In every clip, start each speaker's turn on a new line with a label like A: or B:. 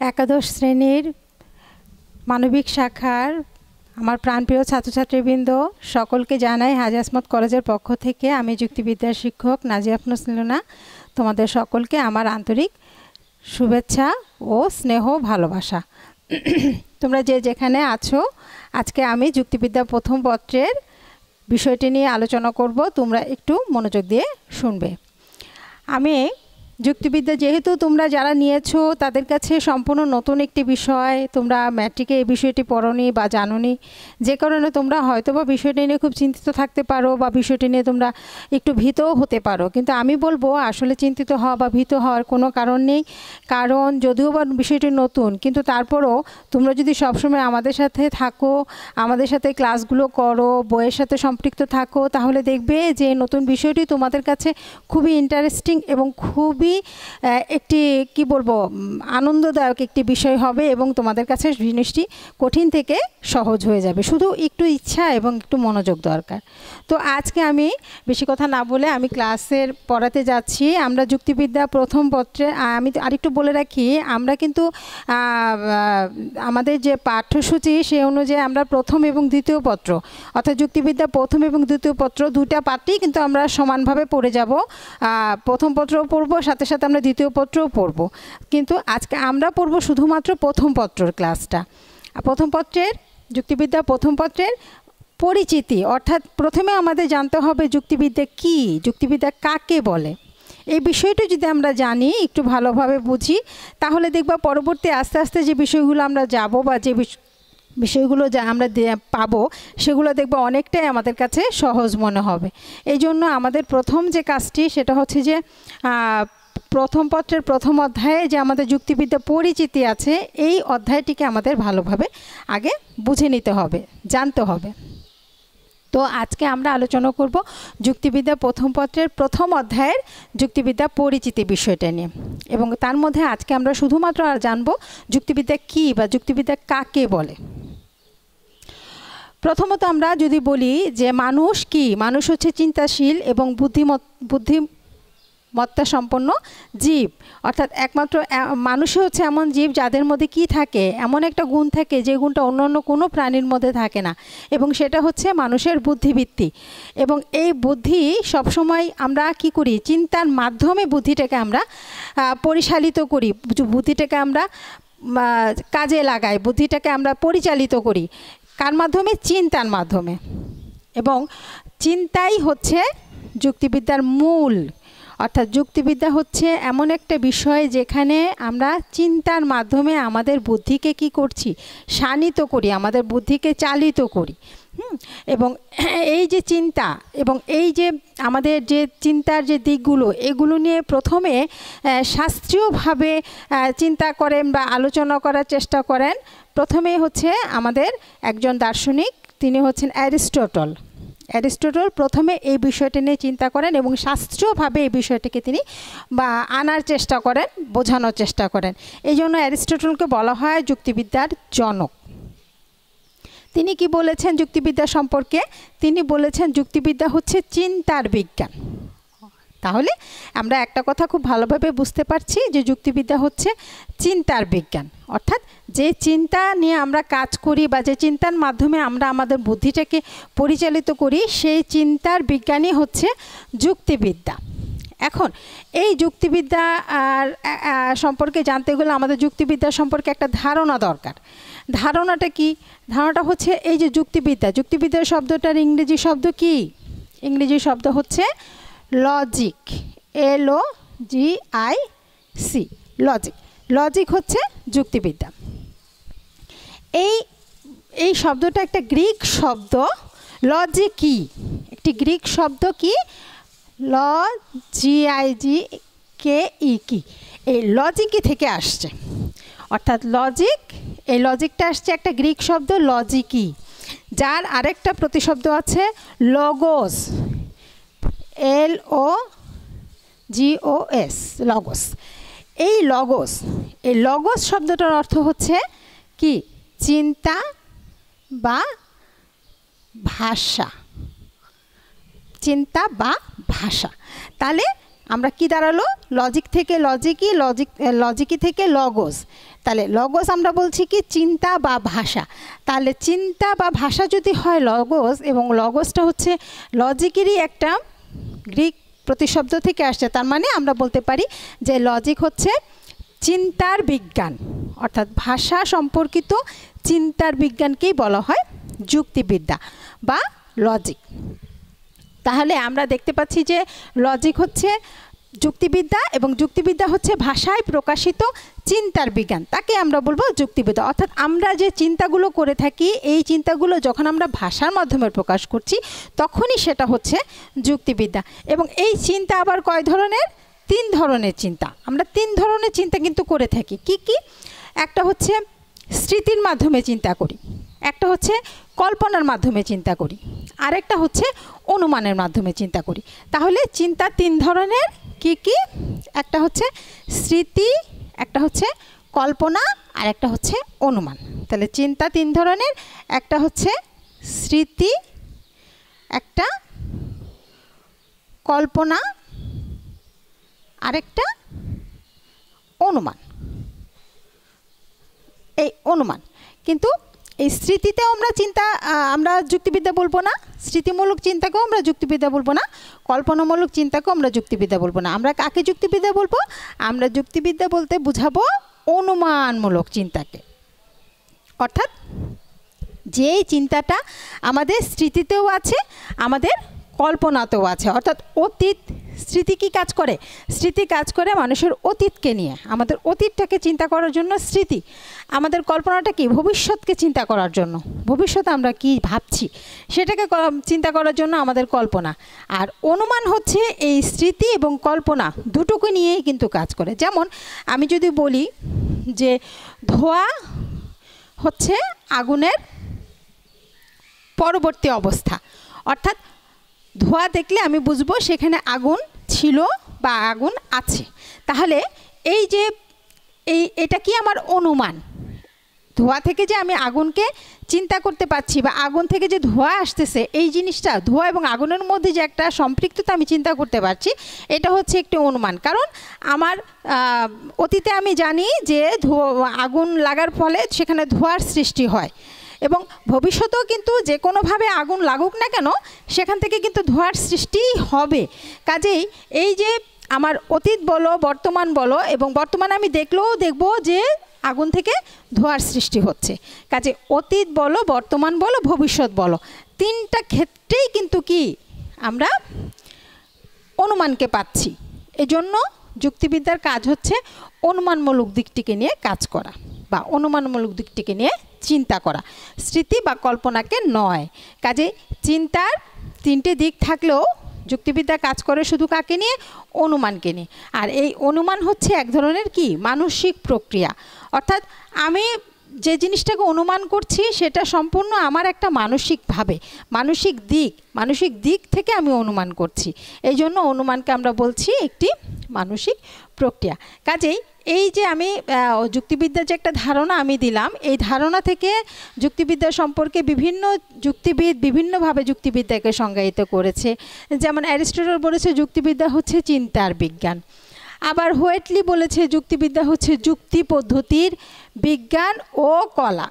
A: একাদশ শ্রেণীর মানবিক শাখার আমার প্রাণপ্রিয় ছাত্রছাত্রীবৃন্দ সকলকে জানাই হাজী আসমত কলেজের পক্ষ থেকে আমি যুক্তিবিদ্যার শিক্ষক নাজিয়া আফরোজ নীলুনা তোমাদের সকলকে আমার আন্তরিক শুভেচ্ছা ও স্নেহ ভালোবাসা। তোমরা যে যেখানে আছো, আজকে আমি যুক্তিবিদ্যা প্রথম পত্রের বিষয়টি নিয়ে আলোচনা করব, তোমরা একটু মনোযোগ দিয়ে শুনবে। আমি যুক্তিবিদ্যা যেহেতু তোমরা যারা নিয়েছো তাদের কাছে সম্পূর্ণ নতুন একটি বিষয়, তোমরা ম্যাট্রিকে এই বিষয়টি পড়োনি বা জানোনি, যে কারণে তোমরা হয়তো বা বিষয়টি নিয়ে খুব চিন্তিত থাকতে পারো বা বিষয়টি নিয়ে তোমরা একটু ভীতও হতে পারো। কিন্তু আমি বলবো আসলে চিন্তিত হওয়া বা ভীত হওয়ার কোনো কারণ নেই, কারণ যদিও বা বিষয়টি নতুন কিন্তু তারপরও তোমরা যদি সবসময় আমাদের সাথে থাকো, আমাদের সাথে ক্লাসগুলো করো, বইয়ের সাথে সম্পৃক্ত থাকো, তাহলে দেখবে যে নতুন বিষয়টি তোমাদের কাছে খুবই ইন্টারেস্টিং এবং খুবই একটি কি বলবো আনন্দদায়ক একটি বিষয় হবে এবং তোমাদের কাছে জিনিসটি কঠিন থেকে সহজ হয়ে যাবে। শুধু একটু ইচ্ছা এবং একটু মনোযোগ দরকার। তো আজকে আমি বেশি কথা না বলে আমি ক্লাসের পড়াতে যাচ্ছি। আমরা যুক্তিবিদ্যা প্রথম পত্রে আমি আরেকটু বলে রাখি, আমরা কিন্তু আমাদের যে পাঠ্যসূচি সে অনুযায়ী আমরা প্রথম এবং দ্বিতীয় পত্র অর্থাৎ যুক্তিবিদ্যা প্রথম এবং দ্বিতীয় পত্র দুটা পাঠই কিন্তু আমরা সমানভাবে পড়ে যাব। প্রথম পত্রও পড়ব, সাথে সাথে আমরা দ্বিতীয় পত্রও পড়ব, কিন্তু আজকে আমরা পড়ব শুধুমাত্র প্রথম পত্রের ক্লাসটা। প্রথম পত্রের যুক্তিবিদ্যা প্রথম পত্রের পরিচিতি, অর্থাৎ প্রথমে আমাদের জানতে হবে যুক্তিবিদ্যা কী, যুক্তিবিদ্যা কাকে বলে। এই বিষয়টা যদি আমরা জানি, একটু ভালোভাবে বুঝি, তাহলে দেখবা পরবর্তী আস্তে আস্তে যে বিষয়গুলো আমরা যাব বা যে বিষয়গুলো যা আমরা পাবো সেগুলো দেখবো অনেকটাই আমাদের কাছে সহজ মনে হবে। এই জন্য আমাদের প্রথম যে কাজটি সেটা হচ্ছে যে প্রথম পত্রের প্রথম অধ্যায়ে যে আমাদের যুক্তিবিদ্যা পরিচিতি আছে, এই অধ্যায়টিকে আমাদের ভালোভাবে আগে বুঝে নিতে হবে, জানতে হবে। তো আজকে আমরা আলোচনা করব যুক্তিবিদ্যা প্রথম পত্রের প্রথম অধ্যায়ের যুক্তিবিদ্যা পরিচিতি বিষয়টা নিয়ে, এবং তার মধ্যে আজকে আমরা শুধুমাত্র জানব যুক্তিবিদ্যা কী বা যুক্তিবিদ্যা কাকে বলে। প্রথমত আমরা যদি বলি যে মানুষ কি, মানুষ হচ্ছে চিন্তাশীল এবং বুদ্ধিমত্তা সম্পন্ন জীব, অর্থাৎ একমাত্র মানুষই হচ্ছে এমন জীব যাদের মধ্যে কি থাকে, এমন একটা গুণ থাকে যে গুণটা অন্য অন্য কোনো প্রাণীর মধ্যে থাকে না, এবং সেটা হচ্ছে মানুষের বুদ্ধিবৃত্তি। এবং এই বুদ্ধি সবসময় আমরা কি করি, চিন্তার মাধ্যমে বুদ্ধিটাকে আমরা পরিচালিত করি, বুদ্ধিটাকে আমরা কাজে লাগাই, বুদ্ধিটাকে আমরা পরিচালিত করি। কার মাধ্যমে? চিন্তার মাধ্যমে। এবং চিন্তাই হচ্ছে যুক্তিবিদ্যার মূল, অর্থাৎ যুক্তিবিদ্যা হচ্ছে এমন একটা বিষয় যেখানে আমরা চিন্তার মাধ্যমে আমাদের বুদ্ধিকে কি করছি, শানিত করি, আমাদের বুদ্ধিকে চালিত করি। এবং এই যে চিন্তা এবং এই যে আমাদের যে চিন্তার যে দিকগুলো, এগুলো নিয়ে প্রথমে শাস্ত্রীয়ভাবে চিন্তা করেন বা আলোচনা করার চেষ্টা করেন প্রথমে হচ্ছে আমাদের একজন দার্শনিক, তিনি হচ্ছেন অ্যারিস্টটল। অ্যারিস্টটল প্রথমে এই বিষয়টি নিয়ে চিন্তা করেন এবং শাস্ত্রীয়ভাবে এই বিষয়টিকে তিনি আনার চেষ্টা করেন, বোঝানোর চেষ্টা করেন। এই জন্য অ্যারিস্টটলকে বলা হয় যুক্তিবিদ্যার জনক। তিনি কি বলেছেন যুক্তিবিদ্যা সম্পর্কে? তিনি বলেছেন যুক্তিবিদ্যা হচ্ছে চিন্তার বিজ্ঞান। তাহলে আমরা একটা কথা খুব ভালোভাবে বুঝতে পারছি যে যুক্তিবিদ্যা হচ্ছে চিন্তার বিজ্ঞান, অর্থাৎ যে চিন্তা নিয়ে আমরা কাজ করি বা যে চিন্তার মাধ্যমে আমরা আমাদের বুদ্ধিটাকে পরিচালিত করি, সেই চিন্তার বিজ্ঞানই হচ্ছে যুক্তিবিদ্যা। এখন এই যুক্তিবিদ্যা সম্পর্কে জানতে গেলে আমাদের যুক্তিবিদ্যা সম্পর্কে একটা ধারণা দরকার। ধারণাটা কি? ধারণাটা হচ্ছে এই যে যুক্তিবিদ্যা, যুক্তিবিদ্যার শব্দটার ইংরেজি শব্দ কি? ইংরেজি শব্দ হচ্ছে লজিক, LOGIC, লজিক। লজিক হচ্ছে যুক্তিবিদ্যা। এই শব্দটা একটা গ্রিক শব্দ। লজিক কি? একটি গ্রিক শব্দ কি? LOGIC কি? এই লজিকই থেকে আসছে, অর্থাৎ লজিক, এই লজিকটা আসছে একটা গ্রিক শব্দ লজিকই, যার আরেকটা প্রতিশব্দ আছে লগোস, LOGOS, লগোস। এই লগোস শব্দটার অর্থ হচ্ছে কি? চিন্তা বা ভাষা, চিন্তা বা ভাষা। তাহলে আমরা কি দাঁড়ালো, লজিক থেকে লজিকই, লজিকই থেকে লগোস। তাহলে লগোস আমরা বলছি কি চিন্তা বা ভাষা। তাহলে চিন্তা বা ভাষা যদি হয় লগোস, এবং লগোসটা হচ্ছে লজিকেরই একটা গ্রিক প্রতিশব্দ থেকে আসছে, তার মানে আমরা বলতে পারি যে লজিক হচ্ছে চিন্তার বিজ্ঞান, অর্থাৎ ভাষা সম্পর্কিত চিন্তার বিজ্ঞানকেই বলা হয় যুক্তিবিদ্যা বা লজিক। তাহলে আমরা দেখতে পাচ্ছি যে লজিক হচ্ছে যুক্তিবিদ্যা, এবং যুক্তিবিদ্যা হচ্ছে ভাষায় প্রকাশিত চিন্তার বিজ্ঞান, তাকে আমরা বলবো যুক্তিবিদ্যা। অর্থাৎ আমরা যে চিন্তাগুলো করে থাকি, এই চিন্তাগুলো যখন আমরা ভাষার মাধ্যমে প্রকাশ করছি তখনই সেটা হচ্ছে যুক্তিবিদ্যা। এবং এই চিন্তা আবার কয় ধরনের, 3 ধরনের চিন্তা। আমরা 3 ধরনের চিন্তা কিন্তু করে থাকি। কি কি? একটা হচ্ছে স্মৃতির মাধ্যমে চিন্তা করি, একটা হচ্ছে কল্পনার মাধ্যমে চিন্তা করি, আরেকটা হচ্ছে অনুমানের মাধ্যমে চিন্তা করি। তাহলে চিন্তা 3 ধরনের। কি কি? একটা হচ্ছে স্মৃতি, একটা হচ্ছে কল্পনা, আর একটা হচ্ছে অনুমান। তাহলে চিন্তা 3 ধরনের, একটা হচ্ছে স্মৃতি, একটা কল্পনা, আরেকটা অনুমান। এই অনুমান কিন্তু এই স্মৃতিতেও আমরা যুক্তিবিদ্যা বলবো না, স্মৃতিমূলক চিন্তাকেও আমরা যুক্তিবিদ্যা বলবো না, কল্পনামূলক চিন্তাকেও আমরা যুক্তিবিদ্যা বলবো না। আমরা কাকে যুক্তিবিদ্যা বলবো? আমরা যুক্তিবিদ্যা বলতে বুঝাবো অনুমানমূলক চিন্তাকে। অর্থাৎ যেই চিন্তাটা আমাদের স্মৃতিতেও আছে, আমাদের কল্পনাতেও আছে। অর্থাৎ অতীত, স্মৃতি কি কাজ করে? স্মৃতি কাজ করে মানুষের অতীতকে নিয়ে, আমাদের অতীতটাকে চিন্তা করার জন্য স্মৃতি। আমাদের কল্পনাটা কি? ভবিষ্যৎকে চিন্তা করার জন্য, ভবিষ্যতে আমরা কি ভাবছি সেটাকে চিন্তা করার জন্য আমাদের কল্পনা। আর অনুমান হচ্ছে এই স্মৃতি এবং কল্পনা দুটোকে নিয়েই কিন্তু কাজ করে। যেমন আমি যদি বলি যে ধোঁয়া হচ্ছে আগুনের পরবর্তী অবস্থা, অর্থাৎ ধোঁয়া দেখলে আমি বুঝবো সেখানে আগুন ছিল বা আগুন আছে। তাহলে এই যে এটা কি আমার অনুমান? ধোঁয়া থেকে যে আমি আগুনকে চিন্তা করতে পারছি বা আগুন থেকে যে ধোঁয়া আসতেছে, এই জিনিসটা ধোঁয়া এবং আগুনের মধ্যে যে একটা সম্পৃক্ততা আমি চিন্তা করতে পারছি, এটা হচ্ছে একটি অনুমান। কারণ আমার অতীতে আমি জানি যে আগুন লাগার ফলে সেখানে ধোঁয়ার সৃষ্টি হয়, এবং ভবিষ্যতেও কিন্তু যে কোনোভাবে আগুন লাগুক না কেন সেখান থেকে কিন্তু ধোঁয়ার সৃষ্টি হবে। কাজেই এই যে আমার অতীত বলো, বর্তমান বলো, এবং বর্তমানে আমি দেখলেও দেখবো যে আগুন থেকে ধোঁয়ার সৃষ্টি হচ্ছে। কাজে অতীত বলো, বর্তমান বলো, ভবিষ্যৎ বলো, 3টা ক্ষেত্রেই কিন্তু কি আমরা অনুমানকে পাচ্ছি। এজন্য যুক্তিবিদ্যার কাজ হচ্ছে অনুমানমূলক দিকটিকে নিয়ে কাজ করা বা অনুমানমূলক দিকটিকে নিয়ে চিন্তা করা, স্মৃতি বা কল্পনাকে নয়। কাজে চিন্তার 3টে দিক থাকলেও যুক্তিবিদ্যা কাজ করে শুধু কাকে নিয়ে? অনুমানকে নিয়ে। আর এই অনুমান হচ্ছে এক ধরনের কি মানসিক প্রক্রিয়া। অর্থাৎ আমি যে জিনিসটাকে অনুমান করছি সেটা সম্পূর্ণ আমার একটা মানসিক দিক থেকে আমি অনুমান করছি। এই জন্য অনুমানকে আমরা বলছি একটি মানসিক প্রক্রিয়া। কাজেই এই যে আমি যুক্তিবিদ্যার যে একটা ধারণা আমি দিলাম, এই ধারণা থেকে যুক্তিবিদ্যা সম্পর্কে বিভিন্ন যুক্তিবিদ বিভিন্নভাবে যুক্তিবিদ্যাকে সংজ্ঞায়িত করেছে। যেমন অ্যারিস্টটল বলেছে যুক্তিবিদ্যা হচ্ছে চিন্তার বিজ্ঞান, আবার হোয়েটলি বলেছে যুক্তিবিদ্যা হচ্ছে যুক্তি পদ্ধতির বিজ্ঞান ও কলা।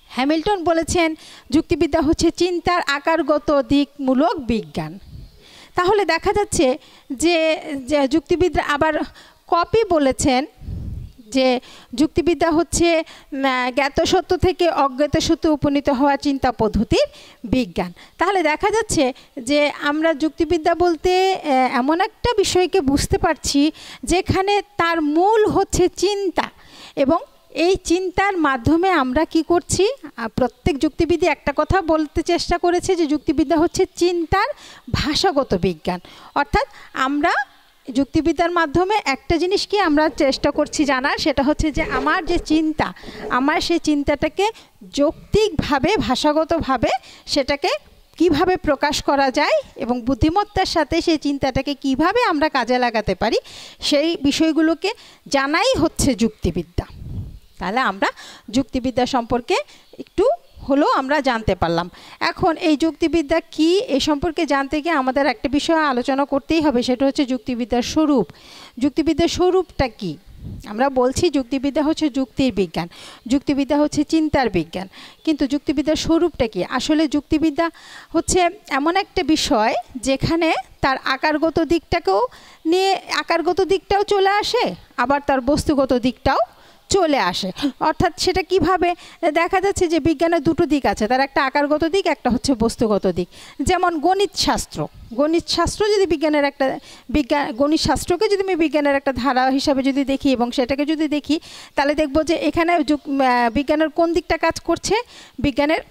A: হ্যামিল্টন বলেছেন যুক্তিবিদ্যা হচ্ছে চিন্তার আকারগত দিকমূলক বিজ্ঞান। তাহলে দেখা যাচ্ছে যে যুক্তিবিদ্যা আবার কপি বলেছেন যে যুক্তিবিদ্যা হচ্ছে জ্ঞাত সত্য থেকে অজ্ঞাত সত্য উপনীত হওয়া চিন্তা পদ্ধতির বিজ্ঞান। তাহলে দেখা যাচ্ছে যে আমরা যুক্তিবিদ্যা বলতে এমন একটা বিষয়কে বুঝতে পারছি যেখানে তার মূল হচ্ছে চিন্তা, এবং এই চিন্তার মাধ্যমে আমরা কি করছি? প্রত্যেক যুক্তিবিদই একটা কথা বলতে চেষ্টা করেছে যে যুক্তিবিদ্যা হচ্ছে চিন্তার ভাষাগত বিজ্ঞান। অর্থাৎ আমরা যুক্তিবিদ্যার মাধ্যমে একটা জিনিস কি আমরা চেষ্টা করছি জানার, সেটা হচ্ছে যে আমার যে চিন্তা, আমার সেই চিন্তাটাকে যৌক্তিকভাবে ভাষাগতভাবে সেটাকে কিভাবে প্রকাশ করা যায় এবং বুদ্ধিমত্তার সাথে সেই চিন্তাটাকে কিভাবে আমরা কাজে লাগাতে পারি, সেই বিষয়গুলোকে জানাই হচ্ছে যুক্তিবিদ্যা। তাহলে আমরা যুক্তিবিদ্যা সম্পর্কে একটু হলো আমরা জানতে পারলাম। এখন এই যুক্তিবিদ্যা কি এই সম্পর্কে জানতে গিয়ে আমাদের একটা বিষয় আলোচনা করতেই হবে, সেটা হচ্ছে যুক্তিবিদ্যার স্বরূপ। যুক্তিবিদ্যার স্বরূপটা কি? আমরা বলছি যুক্তিবিদ্যা হচ্ছে যুক্তির বিজ্ঞান, যুক্তিবিদ্যা হচ্ছে চিন্তার বিজ্ঞান, কিন্তু যুক্তিবিদ্যার স্বরূপটা কি? আসলে যুক্তিবিদ্যা হচ্ছে এমন একটা বিষয় যেখানে তার আকারগত দিকটাকেও নিয়ে আকারগত দিকটাও চলে আসে, আবার তার বস্তুগত দিকটাও চলে আসে। অর্থাৎ সেটা কিভাবে দেখা যাচ্ছে যে বিজ্ঞানের দুটো দিক আছে, তার একটা আকারগত দিক, একটা হচ্ছে বস্তুগত দিক। যেমন গণিত শাস্ত্র যদি বিজ্ঞানের একটা গণিত শাস্ত্রকে যদি আমি বিজ্ঞানের একটা ধারা হিসাবে যদি দেখি এবং সেটাকে যদি দেখি, তাহলে দেখব যে এখানে বিজ্ঞানের কোন দিকটা কাজ করছে? বিজ্ঞানের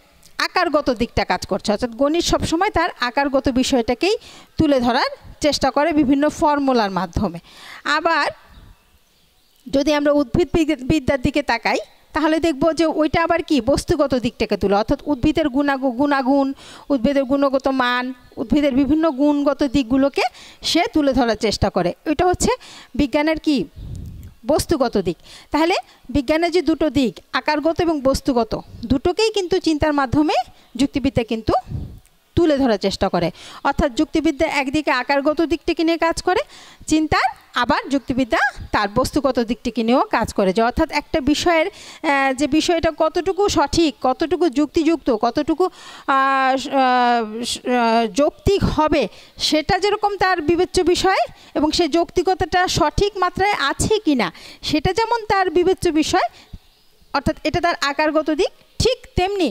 A: আকারগত দিকটা কাজ করছে। অর্থাৎ গণিত সবসময় তার আকারগত বিষয়টাকেই তুলে ধরার চেষ্টা করে বিভিন্ন ফর্মুলার মাধ্যমে। আবার যদি আমরা উদ্ভিদ বিদ্যার দিকে তাকাই, তাহলে দেখব যে ওইটা আবার কি বস্তুগত দিকটাকে তুলে, অর্থাৎ উদ্ভিদের গুণাগুণ, উদ্ভিদের গুণগত মান, উদ্ভিদের বিভিন্ন গুণগত দিকগুলোকে সে তুলে ধরার চেষ্টা করে। ওইটা হচ্ছে বিজ্ঞানের কি বস্তুগত দিক। তাহলে বিজ্ঞানের যে দুটো দিক আকারগত এবং বস্তুগত, দুটোকেই কিন্তু চিন্তার মাধ্যমে যুক্তিবিদ্যা কিন্তু তুলে ধরার চেষ্টা করে। অর্থাৎ যুক্তিবিদ্যা একদিকে আকারগত দিকটাকে নিয়ে কাজ করে চিন্তার, আবার যুক্তিবিদ্যা তার বস্তুগত দিকটিকে নিয়েও কাজ করে। যে অর্থাৎ একটা বিষয়ের যে বিষয়টা কতটুকু সঠিক, কতটুকু যুক্তিযুক্ত, কতটুকু যৌক্তিক হবে, সেটা যেরকম তার বিবেচ্য বিষয়, এবং সেই যৌক্তিকতাটা সঠিক মাত্রায় আছে কি না সেটা যেমন তার বিবেচ্য বিষয়, অর্থাৎ এটা তার আকারগত দিক, ঠিক তেমনি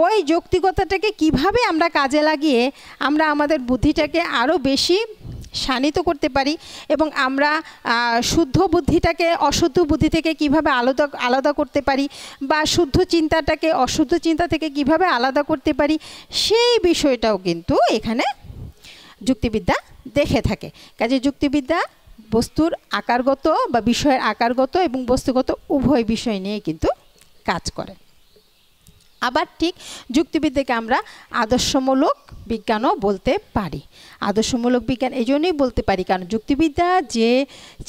A: ওই যৌক্তিকতাটাকে কিভাবে আমরা কাজে লাগিয়ে আমরা আমাদের বুদ্ধিটাকে আরও বেশি শানিত করতে পারি, এবং আমরা শুদ্ধ বুদ্ধিটাকে অশুদ্ধ বুদ্ধি থেকে কিভাবে আলাদা করতে পারি, বা শুদ্ধ চিন্তাটাকে অশুদ্ধ চিন্তা থেকে কিভাবে আলাদা করতে পারি, সেই বিষয়টাও কিন্তু এখানে যুক্তিবিদ্যা দেখে থাকে। কাজে যুক্তিবিদ্যা বস্তুর আকারগত বা বিষয়ের আকারগত এবং বস্তুগত উভয় বিষয় নিয়ে কিন্তু কাজ করে। আবার ঠিক যুক্তিবিদ্যাকে আমরা আদর্শমূলক বিজ্ঞানও বলতে পারি। আদর্শমূলক বিজ্ঞান এই জন্যই বলতে পারি কারণ যুক্তিবিদ্যা যে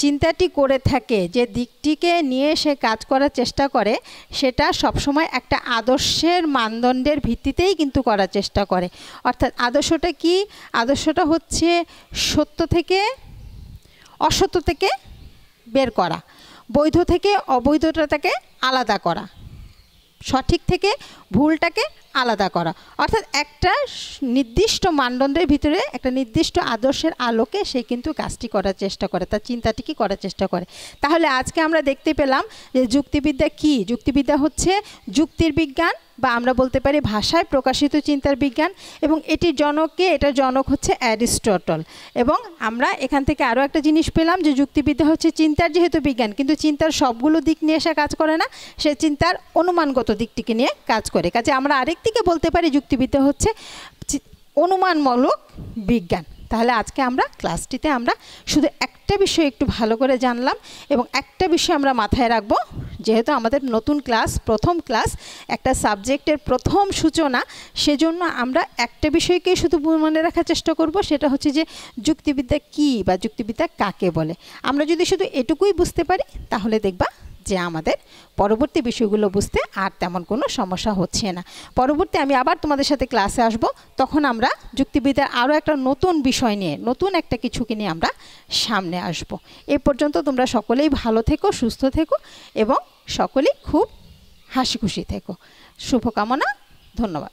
A: চিন্তাটি করে থাকে, যে দিকটিকে নিয়ে সে কাজ করার চেষ্টা করে, সেটা সবসময় একটা আদর্শের মানদণ্ডের ভিত্তিতেই কিন্তু করার চেষ্টা করে। অর্থাৎ আদর্শটা কি? আদর্শটা হচ্ছে সত্য থেকে অসত্য থেকে বের করা, বৈধ থেকে অবৈধতাকে আলাদা করা, সঠিক থেকে ভুলটাকে আলাদা করা। অর্থাৎ একটা নির্দিষ্ট মানদণ্ডের ভিতরে একটা নির্দিষ্ট আদর্শের আলোকে সে কিন্তু কাজটি করার চেষ্টা করে, তার চিন্তাটিকে করার চেষ্টা করে। তাহলে আজকে আমরা দেখতে পেলাম যে যুক্তিবিদ্যা কি? যুক্তিবিদ্যা হচ্ছে যুক্তির বিজ্ঞান, বা আমরা বলতে পারি ভাষায় প্রকাশিত চিন্তার বিজ্ঞান, এবং এটির জনককে, এটার জনক হচ্ছে অ্যারিস্টটল। এবং আমরা এখান থেকে আরও একটা জিনিস পেলাম যে যুক্তিবিদ্যা হচ্ছে চিন্তার যেহেতু বিজ্ঞান, কিন্তু চিন্তার সবগুলো দিক নিয়ে এসে কাজ করে না, সে চিন্তার অনুমানগত দিকটিকে নিয়ে কাজ করে। কাজে আমরা আরেক দিকে বলতে পারি যুক্তিবিদ্যা হচ্ছে অনুমানমূলক বিজ্ঞান। তাহলে আজকে আমরা ক্লাসটিতে আমরা শুধু একটা বিষয় একটু ভালো করে জানলাম, এবং একটা বিষয় আমরা মাথায় রাখবো, যেহেতু আমাদের নতুন ক্লাস, প্রথম ক্লাস, একটা সাবজেক্টের প্রথম সূচনা, সেজন্য আমরা একটা বিষয়কেই শুধু মনে রাখার চেষ্টা করব, সেটা হচ্ছে যে যুক্তিবিদ্যা কী বা যুক্তিবিদ্যা কাকে বলে। আমরা যদি শুধু এটুকুই বুঝতে পারি, তাহলে দেখবা যে আমাদের পরবর্তী বিষয়গুলো বুঝতে আর তেমন কোনো সমস্যা হচ্ছে না। পরবর্তী আমি আবার তোমাদের সাথে ক্লাসে আসব, তখন আমরা যুক্তিবিদ্যার আরও একটা নতুন বিষয় নিয়ে, নতুন একটা কিছুকে নিয়ে আমরা সামনে আসব। এ পর্যন্ত তোমরা সকলেই ভালো থেকো, সুস্থ থেকো, এবং সকলেই খুব হাসি খুশি থেকো। শুভকামনা, ধন্যবাদ।